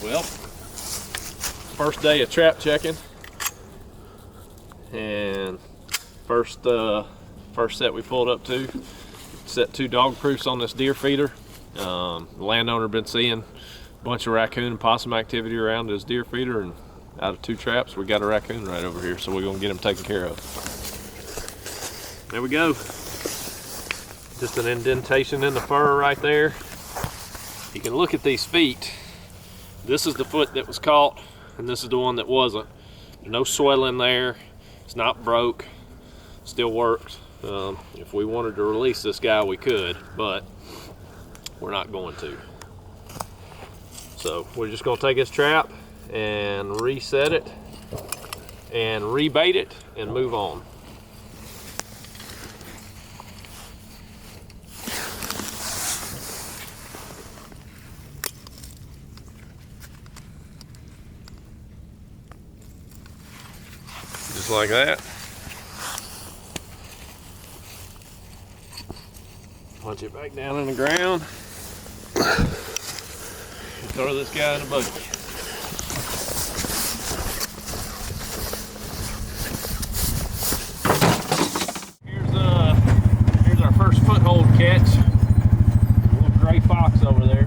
Well, first day of trap checking, and first set we pulled up to, set 2 dog proofs on this deer feeder. The landowner been seeing a bunch of raccoon and possum activity around this deer feeder, and out of 2 traps we got a raccoon right over here, so we're gonna get him taken care of. There we go. Just an indentation in the fur right there. You can look at these feet. This is the foot that was caught, and this is the one that wasn't. There's no swelling there. It's not broke. Still works. If we wanted to release this guy, we could, but we're not going to. So we're just gonna take his trap and reset it and rebait it and move on. Just like that. Punch it back down in the ground. And throw this guy in a bucket. Here's our first foothold catch. A little gray fox over there.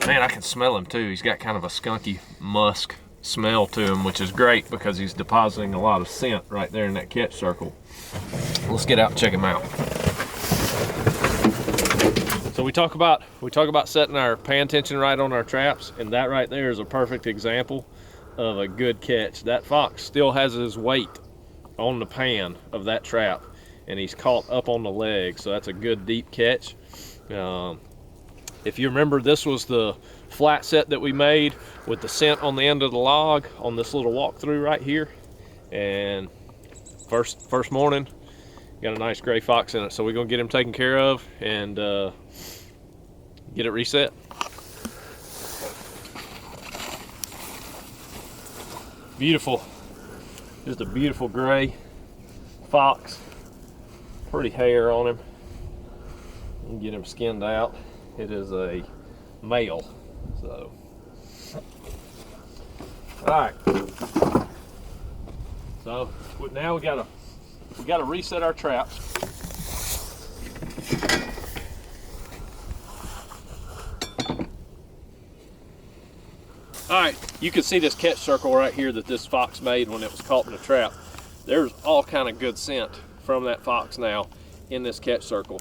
Man, I can smell him too. He's got kind of a skunky musk smell to him, which is great because he's depositing a lot of scent right there in that catch circle. Let's get out and check him out. So we talk about setting paying attention right on our traps, and that right there is a perfect example of a good catch. That fox still has his weight on the pan of that trap, and he's caught up on the leg, so that's a good deep catch. If you remember, this was the flat set that we made with the scent on the end of the log on this little walkthrough right here. And first morning, got a nice gray fox in it. So we're gonna get him taken care of and get it reset. Beautiful, just a beautiful gray fox. Pretty hair on him. We'll get him skinned out. It is a male, so. All right. So now we gotta reset our traps. All right, you can see this catch circle right here that this fox made when it was caught in the trap. There's all kind of good scent from that fox now in this catch circle.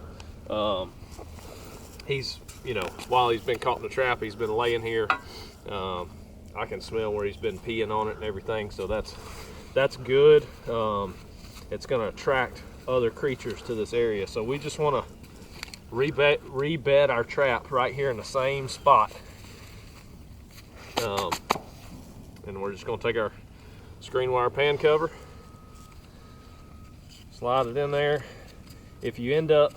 He's, while he's been caught in the trap, he's been laying here. I can smell where he's been peeing on it and everything, so that's good. It's gonna attract other creatures to this area. So we just wanna rebed our trap right here in the same spot. And we're just gonna take our screen wire pan cover, slide it in there. If you end up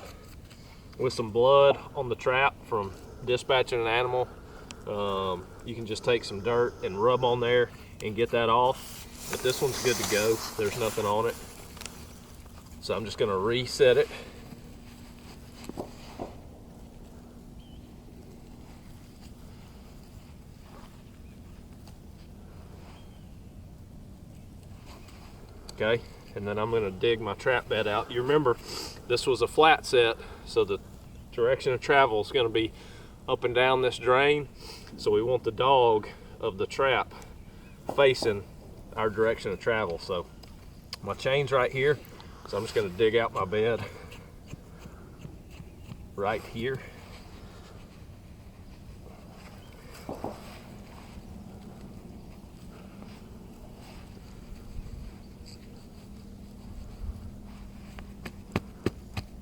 with some blood on the trap from dispatching an animal, you can just take some dirt and rub on there and get that off. But this one's good to go. There's nothing on it. So I'm just gonna reset it. Okay, and then I'm gonna dig my trap bed out. You remember, this was a flat set, so the direction of travel is gonna be up and down this drain. So we want the dog of the trap facing our direction of travel. So my chain's right here, so I'm just gonna dig out my bed right here.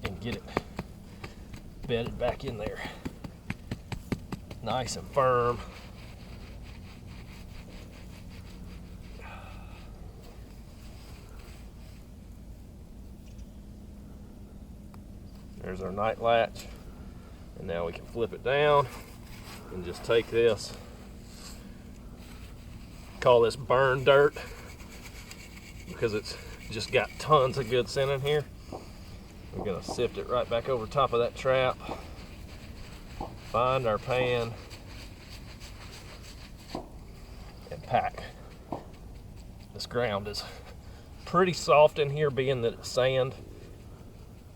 And get it bedded back in there. Nice and firm. There's our night latch. And now we can flip it down and just take this. Call this burn dirt because it's just got tons of good scent in here. We're gonna sift it right back over top of that trap. Find our pan. pack. This ground is pretty soft in here, being that it's sand,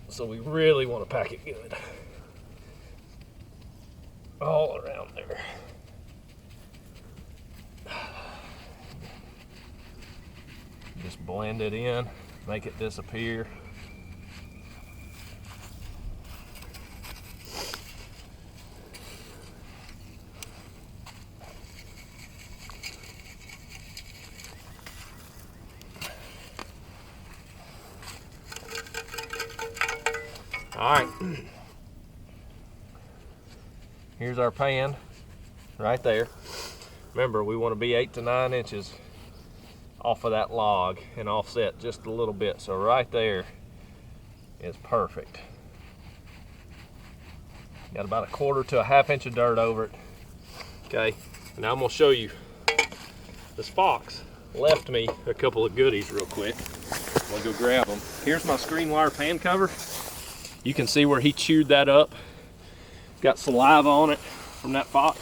so we really want to pack it good all around there. Just blend it in, make it disappear. All right, here's our pan right there. Remember, we want to be 8 to 9 inches off of that log and offset just a little bit. So right there is perfect. Got about 1/4 to a 1/2 inch of dirt over it. Okay, now I'm gonna show you. This fox left me a couple of goodies real quick. I'm gonna go grab them. Here's my screen wire pan cover. You can see where he chewed that up. Got saliva on it from that fox.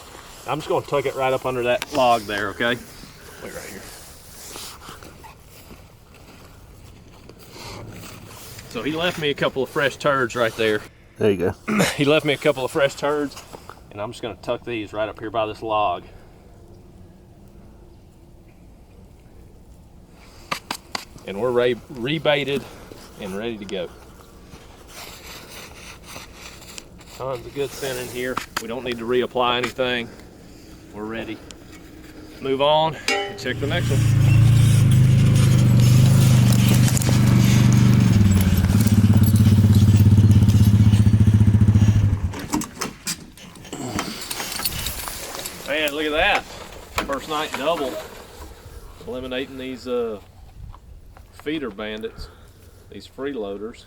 I'm just gonna tuck it right up under that log there, okay? Wait right here. So he left me a couple of fresh turds right there. There you go. He left me a couple of fresh turds, and I'm just gonna tuck these right up here by this log. And we're rebaited and ready to go. Tons of good scent in here. We don't need to reapply anything. We're ready. Move on and check the next one. Man, look at that. First night double. Eliminating these feeder bandits, these freeloaders.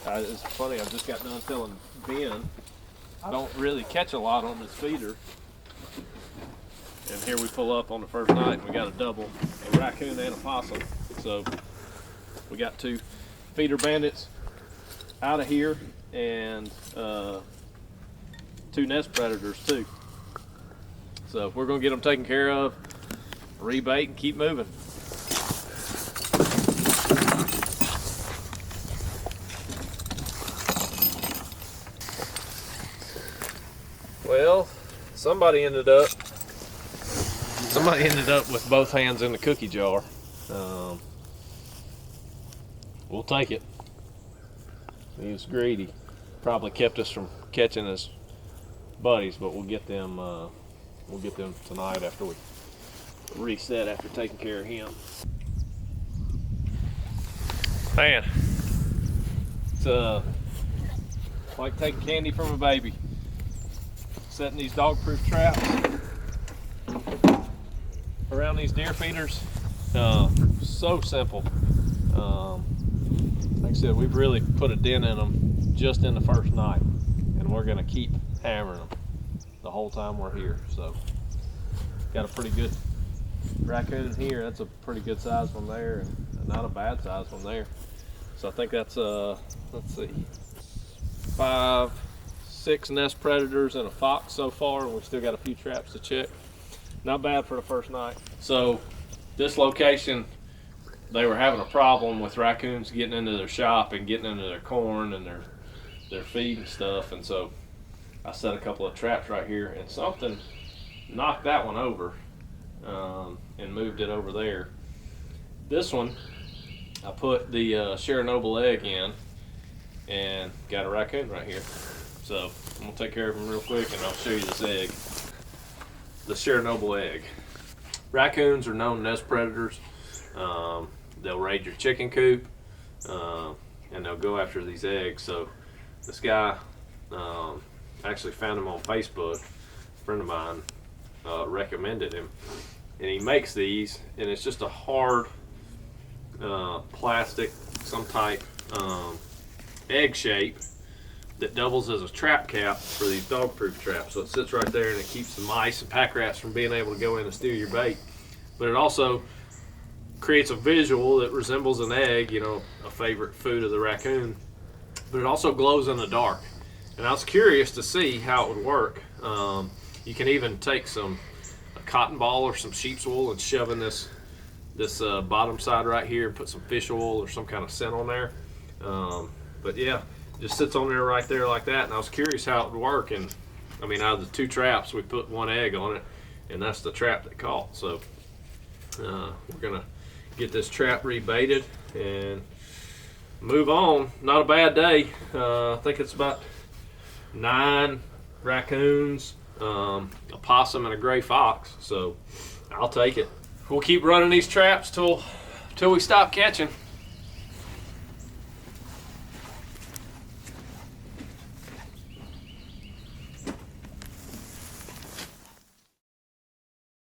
It's funny, I just got done telling Ben I don't really catch a lot on this feeder. And here we pull up on the first night and we got a double, a raccoon and a possum. So we got 2 feeder bandits out of here and 2 nest predators too. So we're gonna get them taken care of, rebait, and keep moving. Well, somebody ended up with both hands in the cookie jar. We'll take it. He was greedy. Probably kept us from catching his buddies, but we'll get them tonight after we reset after taking care of him. Man, it's like taking candy from a baby. Setting these dog-proof traps around these deer feeders, so simple. Like I said, we've really put a dent in them just in the first night, and we're gonna keep hammering them the whole time we're here. So got a pretty good raccoon here. That's a pretty good size one there, and not a bad size one there. So I think that's let's see, 5, 6 nest predators and a fox so far, and we still got a few traps to check. Not bad for the first night. So this location, they were having a problem with raccoons getting into their shop and getting into their corn and their feed and stuff, and so I set a couple of traps right here, and something knocked that one over and moved it over there. This one, I put the Chernobyl egg in and got a raccoon right here. So I'm gonna take care of him real quick and I'll show you this egg. The Chernobyl egg. Raccoons are known nest predators. They'll raid your chicken coop and they'll go after these eggs. So this guy actually found him on Facebook. A friend of mine recommended him, and he makes these, and it's just a hard plastic, some type egg shape that doubles as a trap cap for these dog-proof traps. So it sits right there and it keeps the mice and pack rats from being able to go in and steal your bait. But it also creates a visual that resembles an egg, you know, a favorite food of the raccoon. But it also glows in the dark. And I was curious to see how it would work. You can even take some cotton ball or some sheep's wool and shoving this bottom side right here and put some fish oil or some kind of scent on there. But yeah, just sits on there right there like that. And I was curious how it would work. And I mean, out of the 2 traps, we put 1 egg on it, and that's the trap that caught. So we're gonna get this trap rebaited and move on. Not a bad day. I think it's about 9 raccoons, a possum, and a gray fox. So I'll take it. We'll keep running these traps till we stop catching.